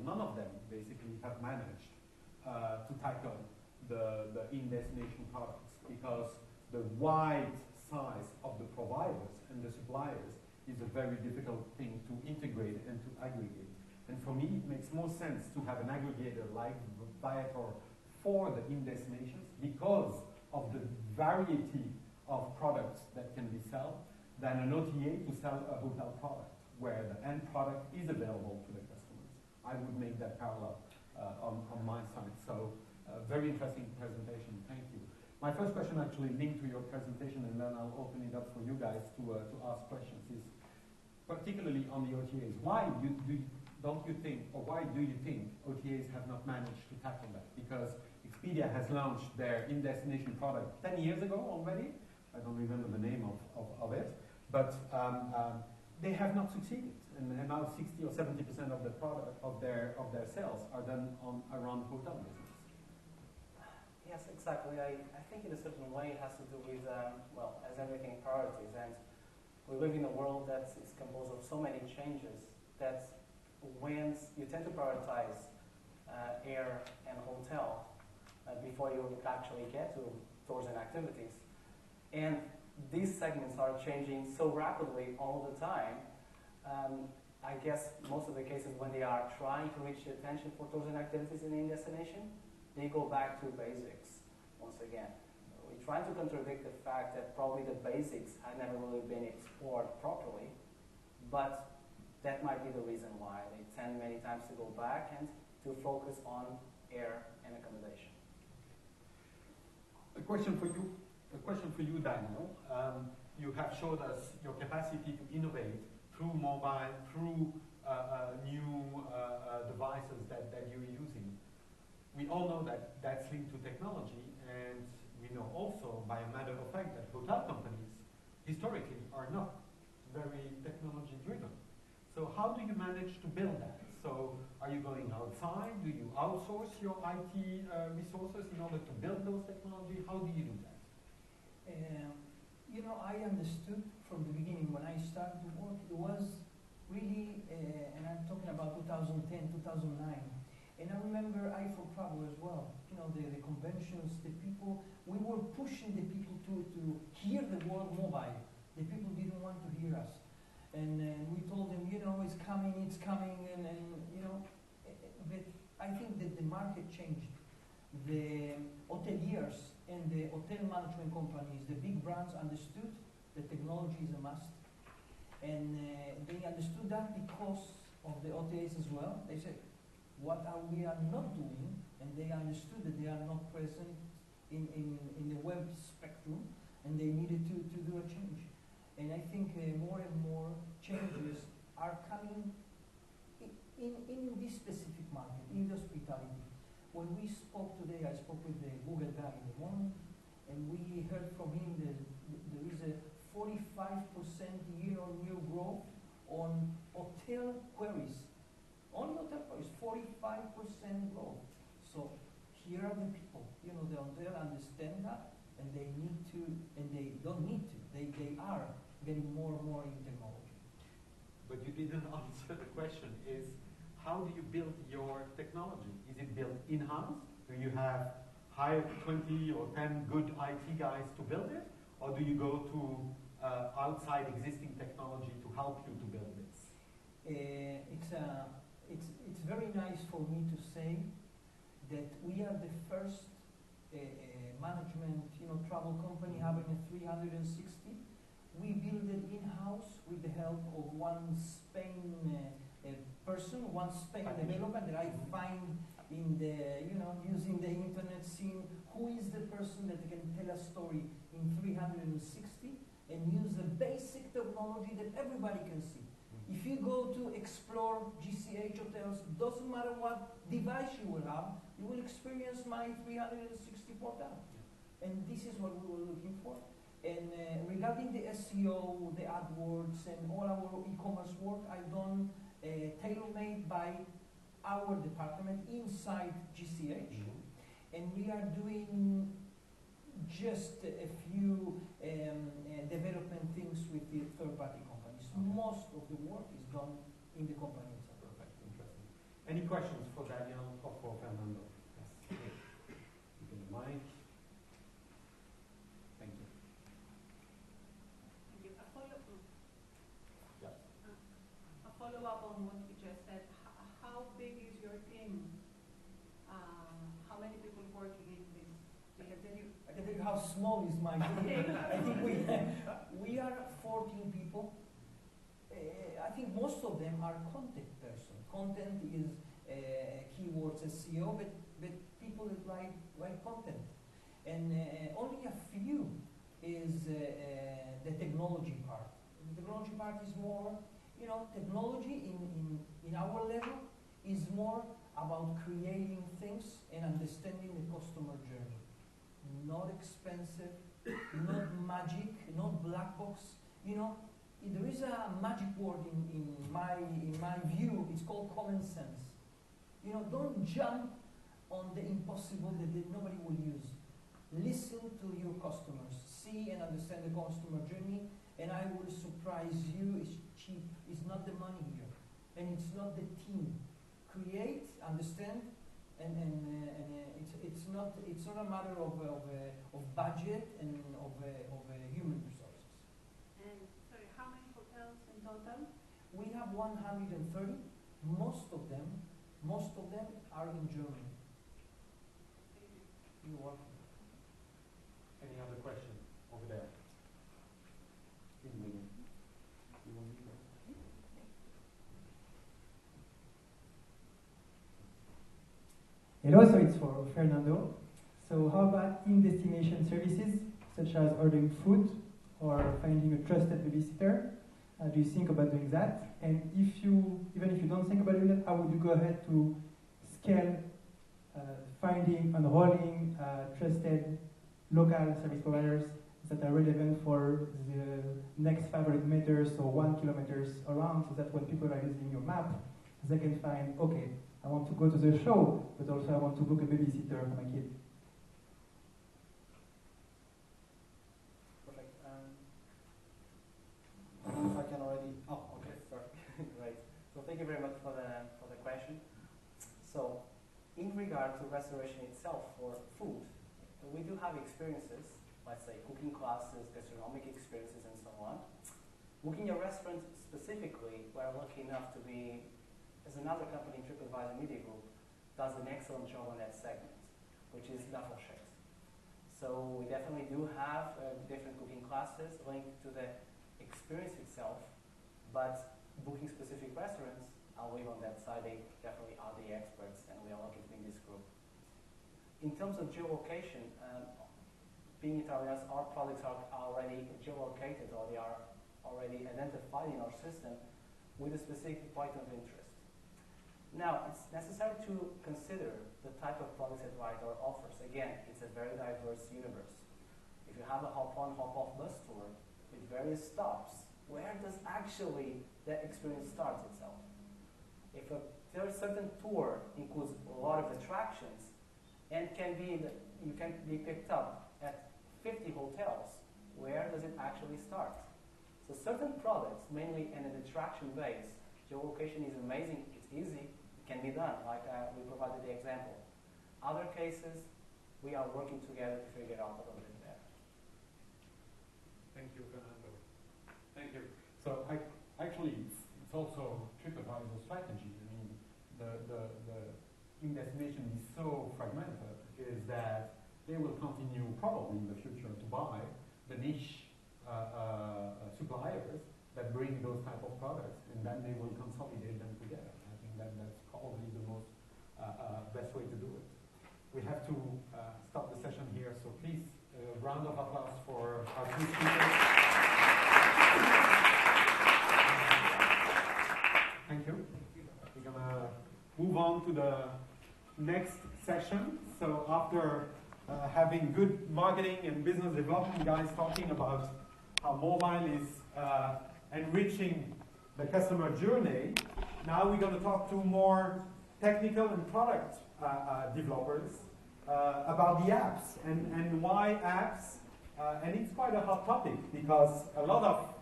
none of them basically have managed to tackle the in-destination products, because the wide size of the providers and the suppliers is a very difficult thing to integrate and to aggregate. And for me, it makes more sense to have an aggregator like Viator for the in-destinations because of the variety of products that can be sold than an OTA to sell a hotel product where the end product is available to the customers. I would make that parallel on my side. So very interesting presentation, thank you. My first question actually linked to your presentation, and then I'll open it up for you guys to ask questions, is particularly on the OTAs. Why don't you think, or why do you think OTAs have not managed to tackle that? Because Expedia has launched their in-destination product 10 years ago already. I don't remember the name of it, but they have not succeeded. And now 60 or 70% of the product of their sales are done around hotel business. Yes, exactly. I think in a certain way it has to do with, well, as everything, priorities. And we live in a world that is composed of so many changes that when you tend to prioritize air and hotel before you actually get to tours and activities. And these segments are changing so rapidly all the time. I guess most of the cases when they are trying to reach the attention for tours and activities in the destination, they go back to basics once again. We try to contradict the fact that probably the basics had never really been explored properly, but that might be the reason why they tend many times to go back and to focus on air and accommodation. A question for you, Daniel. You have showed us your capacity to innovate through mobile, through new devices that you're using. We all know that that's linked to technology, and we know also, by a matter of fact, that hotel companies historically are not very technology driven. So how do you manage to build that? So are you going outside? Do you outsource your IT resources in order to build those technology? How do you do that? You know, I understood from the beginning when I started to work, it was really, and I'm talking about 2010, 2009, and I remember EyeForTravel as well. You know, the conventions, the people, we were pushing the people to hear the word mobile. The people didn't want to hear us. And we told them, you know, it's coming, and you know, but I think that the market changed. The hoteliers and the hotel management companies, the big brands understood that technology is a must. And they understood that because of the OTAs as well. They said, what are we are not doing? And they understood that they are not present in the web spectrum, and they needed to do a change. And I think more and more changes are coming in this specific market, in the hospitality. When we spoke today, I spoke with the Google guy in the morning, and we heard from him that there is a 45% year-on-year growth on hotel queries. Only hotel queries, 45% growth. So here are the people. You know, the hotel understand that, and they need to, and they don't need to. They are getting more and more in technology. But you didn't answer the question, is how do you build your technology? Is it built in-house? Do you have hired 20 or 10 good IT guys to build it? Or do you go to outside existing technology to help you to build this? It's very nice for me to say that we are the first management, you know, travel company having a 360. We build it in-house with the help of one Spain person, one Spain developer that I find in the, you know, using the internet, seeing who is the person that can tell a story in 360 and use the basic technology that everybody can see. If you go to explore GmbH hotels, doesn't matter what device you will have, you will experience my 360 portal. And this is what we were looking for. And regarding the SEO, the AdWords, and all our e-commerce work, I've done tailor-made by our department inside GmbH. And we are doing just a few development things with the third-party companies. Most of the work is done in the company itself. Perfect, interesting. Any questions for Daniel or for Fernando? Yes. You can mic. Thank you. Thank you. Yeah. A follow-up on what you just said. How big is your team? How many people working in this? I can tell you how small is my team. I think we are 14 people. I think most of them are content person. Content is keywords SEO, but people that write content. And only a few is the technology part. The technology part is more, technology in our level is more about creating things and understanding the customer journey. Not expensive, not magic, not black box. There is a magic word in my view. It's called common sense. Don't jump on the impossible that nobody will use. Listen to your customers. See and understand the customer journey, and I will surprise you. It's cheap. It's not the money here, and it's not the team. Create, understand, and it's not a matter of budget and of human resources. And sorry, how many hotels in total? We have 130. Most of them are in Germany. You're welcome. Any other question over there? In the middle. You want me to go? Hello, so it's for Fernando. So how about in-destination services, such as ordering food or finding a trusted babysitter? Do you think about doing that? And even if you don't think about doing that, how would you go ahead to scale finding, enrolling trusted local service providers that are relevant for the next 500 meters or 1 kilometer around, so that when people are using your map, they can find, okay, I want to go to the show, but also I want to book a babysitter for my kid. Perfect. If I can already. Oh, okay. Sorry. Great. So thank you very much for the question. So, in regard to restoration itself for food, we do have experiences, let's say cooking classes, gastronomic experiences, and so on. Booking a restaurant specifically, we're lucky enough to be, as another company in TripAdvisor Media Group, does an excellent job on that segment, which is La Fourchette. So we definitely do have different cooking classes linked to the experience itself, but booking specific restaurants, I'll leave on that side. They definitely are the experts, and we are lucky to be in this group. In terms of geolocation, being Italians, our products are already geolocated, or they are already identified in our system with a specific point of interest. Now, it's necessary to consider the type of products that Viator offers. Again, it's a very diverse universe. If you have a hop-on, hop-off bus tour with various stops, where does actually that experience start itself? If a certain tour includes a lot of attractions and you can be picked up at 50 hotels, where does it actually start? So certain products, mainly in an attraction base, geolocation is amazing, it's easy, it can be done, like we provided the example. Other cases, we are working together to figure it out a little bit better. Thank you, Fernando. Thank you. So actually, it's also TripAdvisor's strategy. I mean, the in-destination is so fragmented, is that they will continue probably in the future to buy the niche suppliers that bring those type of products, and then they will consolidate them together. I think that's probably the most best way to do it. We have to stop the session here, so please, a round of applause for our two speakers. Thank you. We're gonna move on to the next session. So after having good marketing and business development guys talking about how mobile is enriching the customer journey, now we're going to talk to more technical and product developers about the apps and why apps. And it's quite a hot topic because a lot of